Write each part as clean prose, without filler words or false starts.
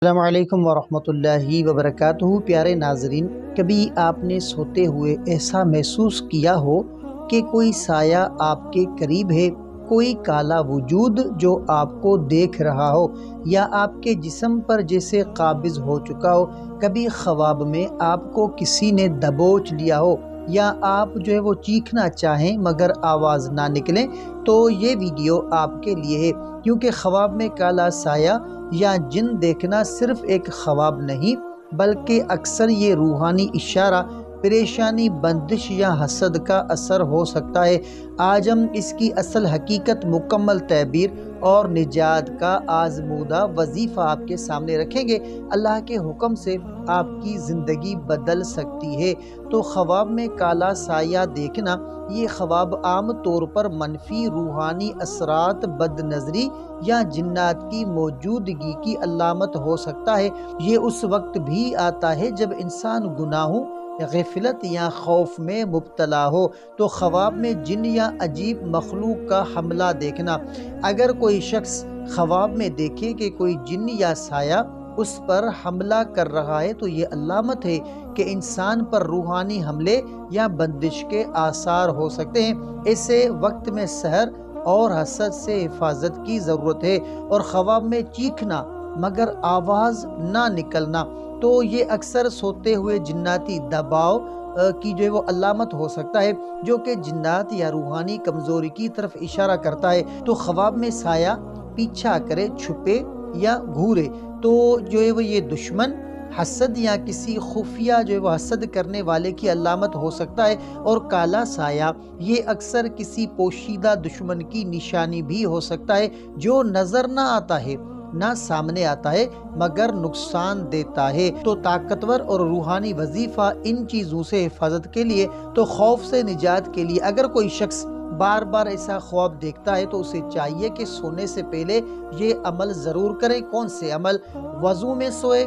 السلام علیکم ورحمۃ اللہ وبرکاتہ۔ پیارے ناظرین، کبھی آپ نے سوتے ہوئے ایسا محسوس کیا ہو کہ کوئی سایہ آپ کے قریب ہے، کوئی کالا وجود جو آپ کو دیکھ رہا ہو یا آپ کے جسم پر جیسے قابض ہو چکا ہو؟ کبھی خواب میں آپ کو کسی نے دبوچ لیا ہو یا آپ وہ چیخنا چاہیں مگر آواز نہ نکلے؟ تو یہ ویڈیو آپ کے لیے ہے، کیونکہ خواب میں کالا سایہ یا جن دیکھنا صرف ایک خواب نہیں بلکہ اکثر یہ روحانی اشارہ، پریشانی، بندش یا حسد کا اثر ہو سکتا ہے۔ آج ہم اس کی اصل حقیقت، مکمل تعبیر اور نجات کا آزمودہ وظیفہ آپ کے سامنے رکھیں گے۔ اللہ کے حکم سے آپ کی زندگی بدل سکتی ہے۔ تو خواب میں کالا سایہ دیکھنا، یہ خواب عام طور پر منفی روحانی اثرات، بد نظری یا جنات کی موجودگی کی علامت ہو سکتا ہے۔ یہ اس وقت بھی آتا ہے جب انسان گناہوں، غفلت یا خوف میں مبتلا ہو۔ تو خواب میں جن یا عجیب مخلوق کا حملہ دیکھنا، اگر کوئی شخص خواب میں دیکھے کہ کوئی جن یا سایہ اس پر حملہ کر رہا ہے تو یہ علامت ہے کہ انسان پر روحانی حملے یا بندش کے آثار ہو سکتے ہیں۔ ایسے وقت میں سحر اور حسد سے حفاظت کی ضرورت ہے۔ اور خواب میں چیخنا مگر آواز نہ نکلنا، تو یہ اکثر سوتے ہوئے جناتی دباؤ کی وہ علامت ہو سکتا ہے، جو کہ جنات یا روحانی کمزوری کی طرف اشارہ کرتا ہے۔ تو خواب میں سایہ پیچھا کرے، چھپے یا گھورے تو یہ دشمن، حسد یا کسی خفیہ حسد کرنے والے کی علامت ہو سکتا ہے۔ اور کالا سایہ یہ اکثر کسی پوشیدہ دشمن کی نشانی بھی ہو سکتا ہے، جو نظر نہ آتا ہے، نہ سامنے آتا ہے، مگر نقصان دیتا ہے۔ تو طاقتور اور روحانی وظیفہ ان چیزوں سے حفاظت کے لیے، تو خوف سے نجات کے لیے، اگر کوئی شخص بار بار ایسا خواب دیکھتا ہے تو اسے چاہیے کہ سونے سے پہلے یہ عمل ضرور کریں۔ کون سے عمل؟ وضو میں سوئے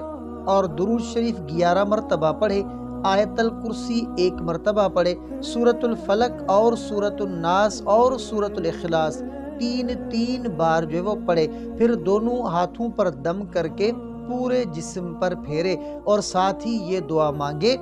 اور درود شریف 11 مرتبہ پڑھے، آیت الکرسی 1 مرتبہ پڑھے، سورۃ الفلق اور سورۃ الناس اور سورۃ الاخلاص 3 بار وہ پڑھے، پھر دونوں ہاتھوں پر دم کر کے پورے جسم پر پھیرے اور ساتھ ہی یہ دعا مانگے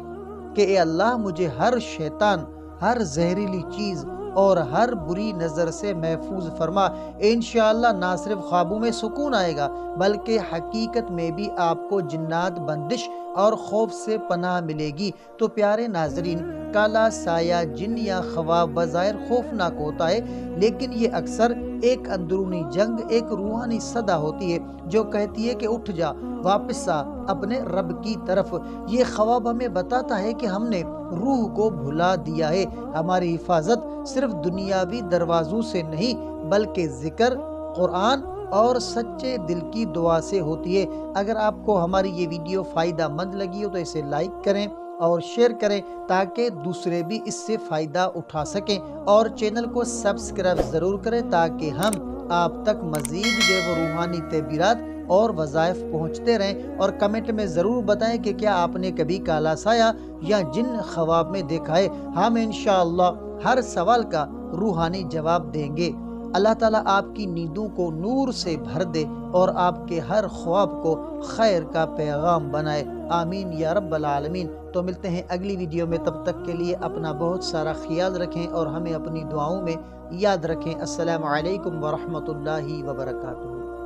کہ اے اللہ، مجھے ہر شیطان، ہر زہریلی چیز اور ہر بری نظر سے محفوظ فرما۔ انشاءاللہ نہ صرف خوابوں میں سکون آئے گا بلکہ حقیقت میں بھی آپ کو جنات، بندش اور خوف سے پناہ ملے گی۔ تو پیارے ناظرین، کالا سایہ، جن یا خواب بظاہر خوفناک ہوتا ہے، لیکن یہ اکثر ایک اندرونی جنگ، ایک روحانی صدا ہوتی ہے جو کہتی ہے کہ اٹھ جا، واپس آ اپنے رب کی طرف۔ یہ خواب ہمیں بتاتا ہے کہ ہم نے روح کو بھلا دیا ہے۔ ہماری حفاظت صرف دنیاوی دروازوں سے نہیں بلکہ ذکر، قرآن اور سچے دل کی دعا سے ہوتی ہے۔ اگر آپ کو ہماری یہ ویڈیو فائدہ مند لگی ہو تو اسے لائک کریں اور شیئر کریں تاکہ دوسرے بھی اس سے فائدہ اٹھا سکیں، اور چینل کو سبسکرائب ضرور کریں تاکہ ہم آپ تک مزید روحانی تعبیرات اور وظائف پہنچتے رہیں۔ اور کمنٹ میں ضرور بتائیں کہ کیا آپ نے کبھی کالا سایہ یا جن خواب میں دیکھا ہے۔ ہم انشاءاللہ ہر سوال کا روحانی جواب دیں گے۔ اللہ تعالیٰ آپ کی نیندوں کو نور سے بھر دے اور آپ کے ہر خواب کو خیر کا پیغام بنائے، آمین یا رب العالمین۔ تو ملتے ہیں اگلی ویڈیو میں، تب تک کے لیے اپنا بہت سارا خیال رکھیں اور ہمیں اپنی دعاؤں میں یاد رکھیں۔ السلام علیکم ورحمۃ اللہ وبرکاتہ۔